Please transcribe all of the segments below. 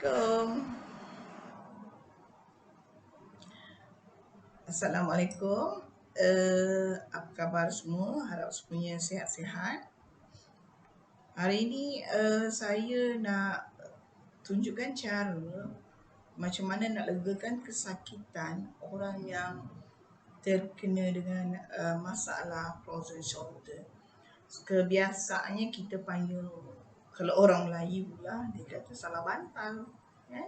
Assalamualaikum. Assalamualaikum. Apa khabar semua? Harap semuanya sihat-sihat. Hari ini saya nak tunjukkan cara macam mana nak legakan kesakitan orang yang terkena dengan masalah frozen shoulder. Kebiasaannya kita panggil, kalau orang Melayu pula dia kata salah bantal, ya.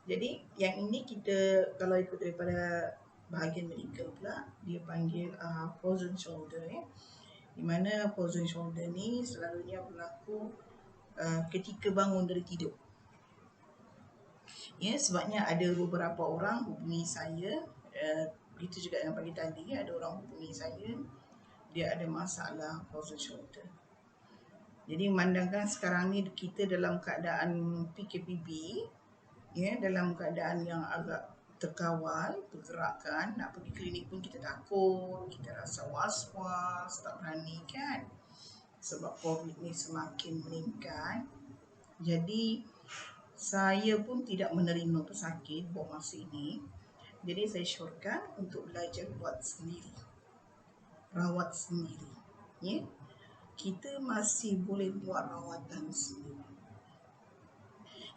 Jadi yang ini kita kalau ikut daripada bahagian medical pula dia panggil frozen shoulder, ya. Di mana frozen shoulder ni selalunya berlaku ketika bangun dari tidur. Ya, sebabnya ada beberapa orang hubungi saya, begitu juga yang pagi tadi ada orang hubungi saya, dia ada masalah frozen shoulder. Jadi memandangkan sekarang ni kita dalam keadaan PKPB, ya, dalam keadaan yang agak terkawal pergerakan, nak pergi klinik pun kita takut, kita rasa was-was, tak berani kan, sebab COVID ni semakin meningkat. Jadi saya pun tidak menerima pesakit buat masa ini. Jadi saya syorkan untuk belajar buat sendiri, rawat sendiri, ya. Kita masih boleh buat rawatan sendiri.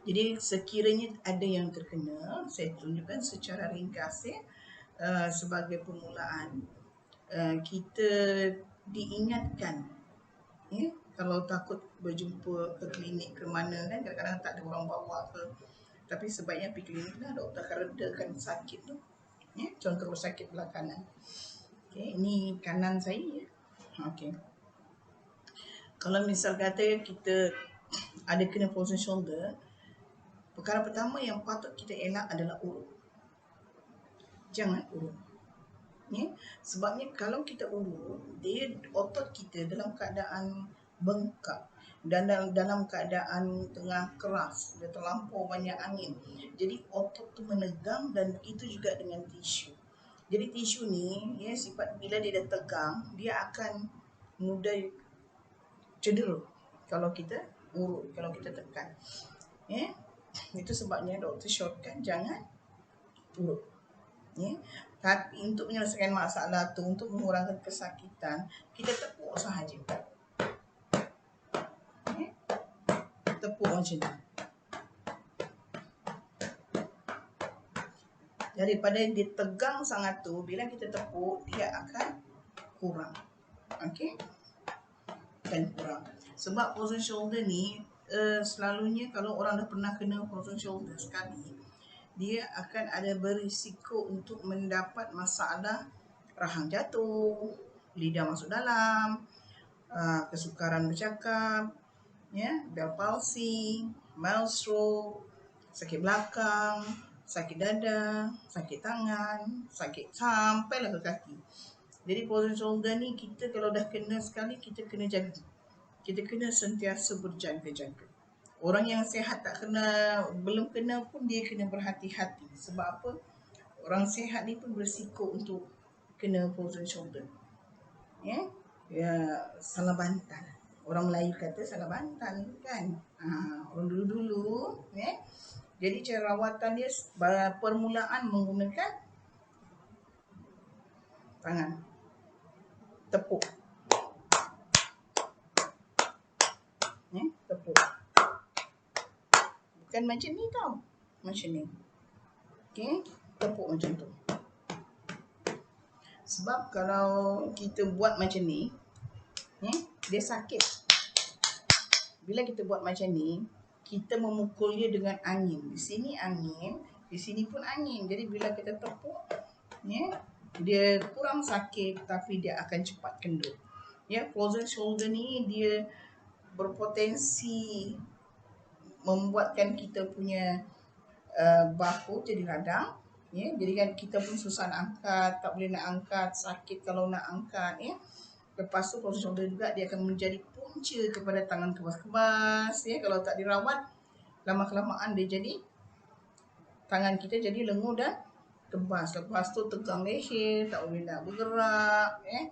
Jadi sekiranya ada yang terkena, saya tunjukkan secara ringkas, ya, sebagai permulaan. Kita diingatkan, ya, kalau takut berjumpa ke klinik ke mana kan, kadang-kadang tak ada orang bawa ke, tapi sebaiknya pergi klinik lah, doktor akan redakan sakit tu, ya. Contoh sakit belah kanan, okay, ini kanan saya, ya. Okay. Kalau misal kata kita ada kena frozen shoulder, perkara pertama yang patut kita elak adalah urut. Jangan urut, ya. Sebabnya kalau kita urut, dia otot kita dalam keadaan bengkak dan dalam keadaan tengah keras, dia terlampau banyak angin. Jadi otot tu menegang, dan begitu juga dengan tisu. Jadi tisu ni, ya, sifat bila dia dah tegang, dia akan mudah cedera kalau kita urut, kalau kita tekan, ya. Itu sebabnya doktor syorkan jangan urut, ya. Tapi untuk menyelesaikan masalah tu, untuk mengurangkan kesakitan, kita tepuk sahaja, ya. Tepuk macam ni. Daripada dia tegang sangat tu, bila kita tepuk, dia akan kurang, okey, dan kurang. Sebab frozen shoulder ni selalunya kalau orang dah pernah kena frozen shoulder sekali, dia akan ada berisiko untuk mendapat masalah rahang jatuh, lidah masuk dalam, kesukaran bercakap, ya, Bell palsy, mild stroke, sakit belakang, sakit dada, sakit tangan, sakit sampailah ke kaki. Jadi frozen shoulder ni kita kalau dah kena sekali, kita kena jaga. Kita kena sentiasa berjaga-jaga. Orang yang sihat tak kena, belum kena pun dia kena berhati-hati. Sebab apa? Orang sihat ni pun berisiko untuk kena frozen shoulder, ya. Ya, salah bantal. Orang Melayu kata salah bantal kan. Orang dulu-dulu, ya. Jadi cara rawatan dia permulaan menggunakan tangan. Tepuk. Ya, tepuk. Bukan macam ni tau. Macam ni. Okey, tepuk macam tu. Sebab kalau kita buat macam ni, ya, dia sakit. Bila kita buat macam ni, kita memukul dia dengan angin. Di sini angin, di sini pun angin. Jadi bila kita tepuk, ya, dia kurang sakit tapi dia akan cepat kendor. Ya, frozen shoulder ni dia berpotensi membuatkan kita punya bahu jadi radang, ya. Jadi kan kita pun susah nak angkat, tak boleh nak angkat, sakit kalau nak angkat, ya. Lepas tu frozen shoulder juga dia akan menjadi punca kepada tangan kebas-kebas, ya. Kalau tak dirawat, lama-kelamaan dia jadi tangan kita jadi lenguh dan kebas. Lepas tu tegang leher, tak boleh nak bergerak, ya.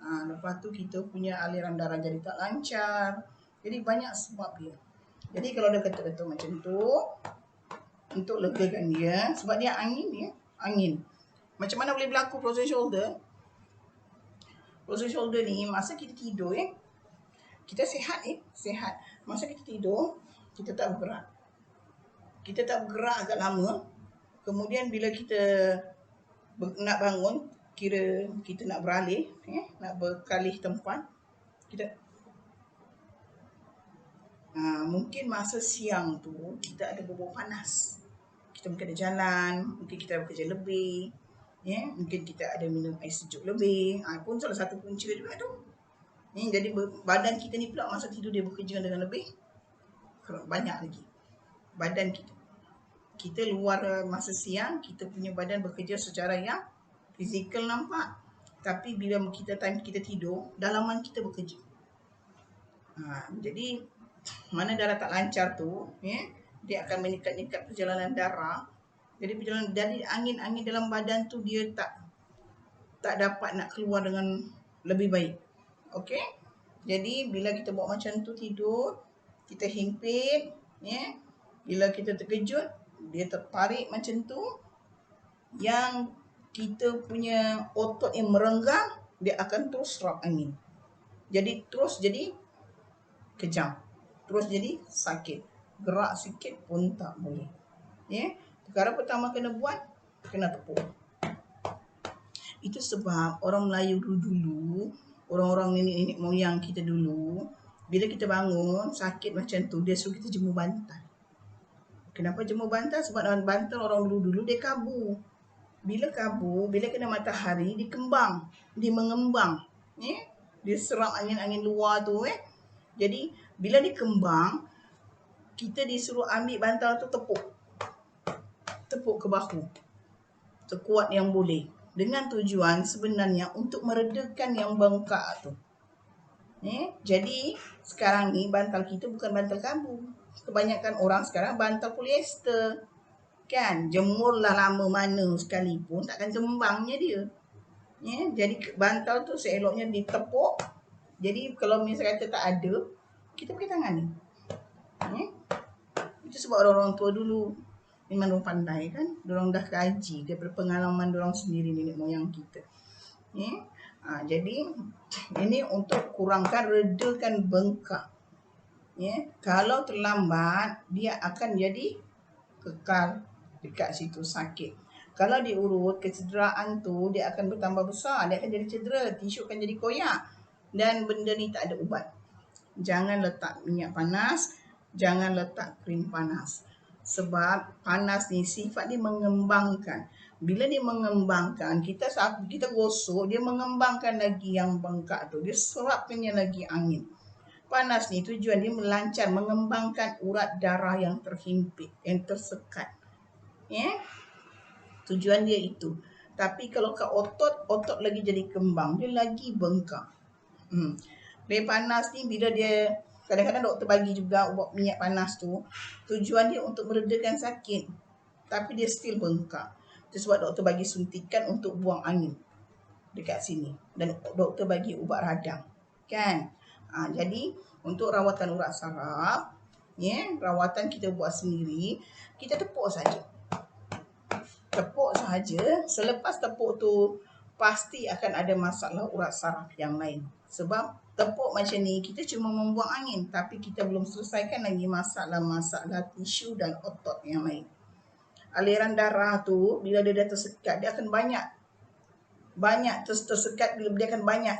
Lepas tu kita punya aliran darah jadi tak lancar. Jadi banyak sebab dia. Jadi kalau dia ketuk-ketuk macam tu, untuk legakan dia, sebab dia angin ya, angin. Macam mana boleh berlaku frozen shoulder? Frozen shoulder ni masa kita tidur kita sihat sihat. Masa kita tidur, kita tak bergerak. Kita tak bergerak agak lama. Kemudian bila kita nak bangun, kira kita nak beralih, nak berkalih tempat, kita mungkin masa siang tu kita ada bubur panas. Kita mungkin ada jalan, mungkin kita bekerja lebih, mungkin kita ada minum air sejuk lebih. Pun salah satu punca juga tu. Jadi badan kita ni pula masa tidur dia bekerja dengan lebih banyak lagi. Badan kita luar masa siang, kita punya badan bekerja secara yang fizikal nampak. Tapi bila time kita tidur, dalaman kita bekerja. Jadi mana darah tak lancar tu, dia akan meningkat perjalanan darah. Jadi perjalanan dari angin-angin dalam badan tu dia tak dapat nak keluar dengan lebih baik. Okey? Jadi bila kita buat macam tu tidur, kita himpit, bila kita terkejut, dia tertarik macam tu, yang kita punya otot yang merenggang, dia akan terus serap angin. Jadi terus jadi kejam, terus jadi sakit. Gerak sikit pun tak boleh. Perkara pertama kena buat, kena tepuk. Itu sebab orang Melayu dulu, orang-orang nenek-nenek moyang kita dulu, bila kita bangun sakit macam tu, dia suruh kita jemur bantal. Kenapa jemur bantal? Sebab dalam bantal orang dulu dia kabur. Bila kabur, bila kena matahari, dia kembang, dia mengembang. Dia serap angin-angin luar tu. Jadi bila dia kembang, kita disuruh ambil bantal tu tepuk ke bahu sekuat yang boleh, dengan tujuan sebenarnya untuk meredakan yang bengkak tu. Jadi sekarang ni bantal kita bukan bantal kabu. Kebanyakan orang sekarang bantal polyester. Kan, jemurlah lama mana sekalipun takkan kembangnya dia. Jadi bantal tu seeloknya ditepuk. Jadi kalau misalnya kata tak ada, kita pakai tangan ni. Itu sebab orang-orang tua dulu memang orang pandai kan. Diorang dah kaji daripada pengalaman diorang sendiri, nenek moyang kita. Jadi ini untuk kurangkan, redakan bengkak. Kalau terlambat, dia akan jadi kekal dekat situ sakit. Kalau diurut, kecederaan tu dia akan bertambah besar, dia akan jadi cedera, tisu akan jadi koyak, dan benda ni tak ada ubat. Jangan letak minyak panas, jangan letak krim panas. Sebab panas ni sifat dia mengembangkan. Bila dia mengembangkan, kita gosok, dia mengembangkan lagi yang bengkak tu. Dia serapkannya lagi angin. Panas ni tujuan dia melancar, mengembangkan urat darah yang terhimpit, yang tersekat. Tujuan dia itu. Tapi kalau ke otot lagi jadi kembang, dia lagi bengkak. Dia panas ni bila dia, kadang-kadang doktor bagi juga ubat minyak panas tu, tujuan dia untuk meredakan sakit, tapi dia still bengkak. Itu sebab doktor bagi suntikan untuk buang angin dekat sini, dan doktor bagi ubat radang, kan. Jadi untuk rawatan urat saraf, rawatan kita buat sendiri, kita tepuk saja. Tepuk sahaja. Selepas tepuk tu pasti akan ada masalah urat saraf yang lain. Sebab tepuk macam ni kita cuma membuang angin, tapi kita belum selesaikan lagi masalah-masalah tisu dan otot yang lain. Aliran darah tu bila dia dah tersekat, dia akan banyak tersekat, dia akan banyak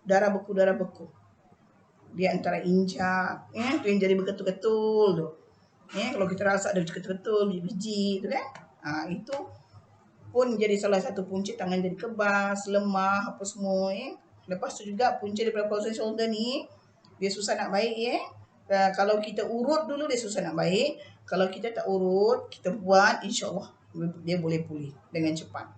darah beku. Dia antara injak, tu yang jadi berketul-ketul tu. Kalau kita rasa ada ketul-ketul, biji-biji tu kan. Itu pun jadi salah satu punca tangan jadi kebas, lemah, apa semua. Lepas tu juga punca daripada frozen shoulder ni, dia susah nak baik. Kalau kita urut dulu, dia susah nak baik. Kalau kita tak urut, kita buat, insyaAllah dia boleh pulih dengan cepat.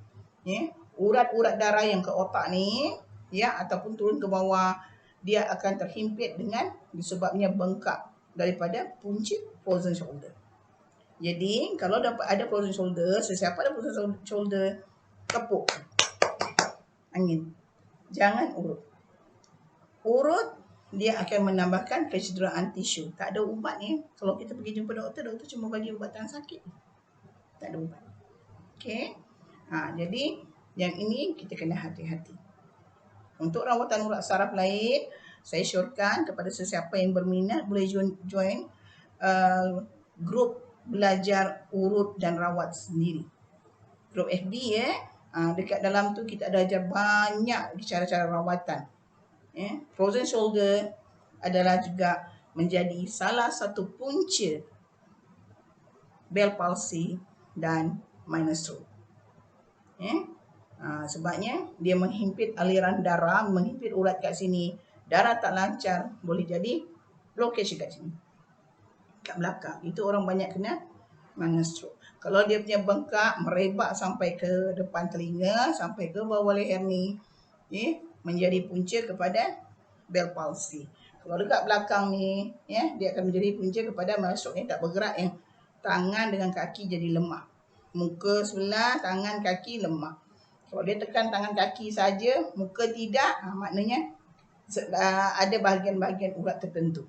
Urat-urat darah yang ke otak ni, ataupun turun ke bawah, dia akan terhimpit dengan disebabnya bengkak daripada punca frozen shoulder. Jadi kalau dapat ada frozen shoulder, sesiapa ada frozen shoulder, tepuk angin. Jangan urut. Urut dia akan menambahkan kecederaan tisu. Tak ada ubat ni. Kalau kita pergi jumpa doktor, doktor cuma bagi ubatan sakit. Tak ada ubat. Okey. Jadi yang ini kita kena hati-hati. Untuk rawatan urat saraf lain, saya syorkan kepada sesiapa yang berminat boleh join grup belajar urut dan rawat sendiri. Grup FB dekat dalam tu kita ada ajar banyak cara-cara rawatan. Frozen shoulder adalah juga menjadi salah satu punca Bell palsy dan minor stroke. Sebabnya dia menghimpit aliran darah, menghimpit urat kat sini. Darah tak lancar, boleh jadi blockage kat sini, kat belakang. Itu orang banyak kena minor stroke. Kalau dia punya bengkak merebak sampai ke depan telinga, sampai ke bawah leher ni, menjadi punca kepada Bell palsy. Kalau dekat belakang ni, dia akan menjadi punca kepada minor stroke. Tak bergerak, tangan dengan kaki jadi lemah. Muka sebelah, tangan kaki lemah. Kalau dia tekan tangan kaki saja, muka tidak, maknanya ada bahagian-bahagian urat tertentu.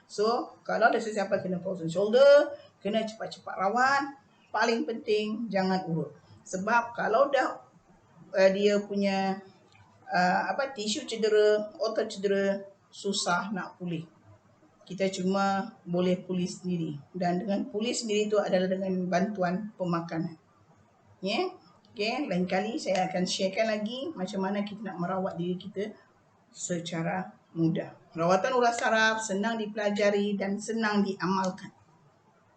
So, kalau ada sesiapa kena frozen shoulder, kena cepat-cepat rawat. Paling penting, jangan urut. Sebab kalau dah dia punya tisu cedera, otot cedera, susah nak pulih. Kita cuma boleh pulih sendiri. Dan dengan pulih sendiri itu adalah dengan bantuan pemakanan. Okay, lain kali saya akan sharekan lagi macam mana kita nak merawat diri kita secara mudah. Rawatan urat saraf senang dipelajari dan senang diamalkan.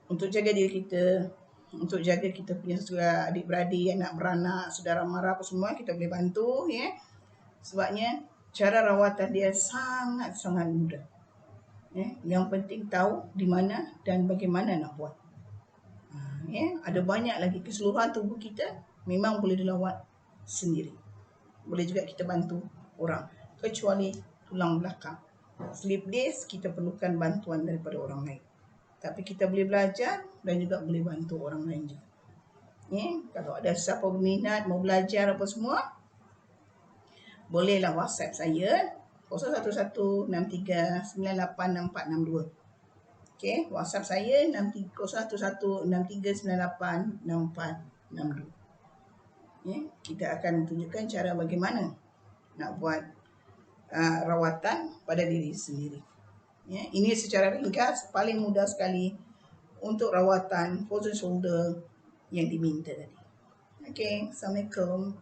Untuk jaga diri kita, untuk jaga kita punya adik-beradik, anak beranak, saudara mara apa semua, kita boleh bantu. Sebabnya cara rawatan dia sangat-sangat mudah. Yang penting tahu di mana dan bagaimana nak buat. Ada banyak lagi keseluruhan tubuh kita memang boleh dilawat sendiri. Boleh juga kita bantu orang. Kecuali tulang belakang. Slip disc kita perlukan bantuan daripada orang lain. Tapi kita boleh belajar dan juga boleh bantu orang lain juga. Kalau ada siapa berminat mau belajar apa semua, bolehlah WhatsApp saya 01163986462. Okey, WhatsApp saya 01163986462. Kita akan tunjukkan cara bagaimana nak buat rawatan pada diri sendiri. Ini secara ringkas paling mudah sekali untuk rawatan frozen shoulder yang diminta tadi. Okey, Assalamualaikum.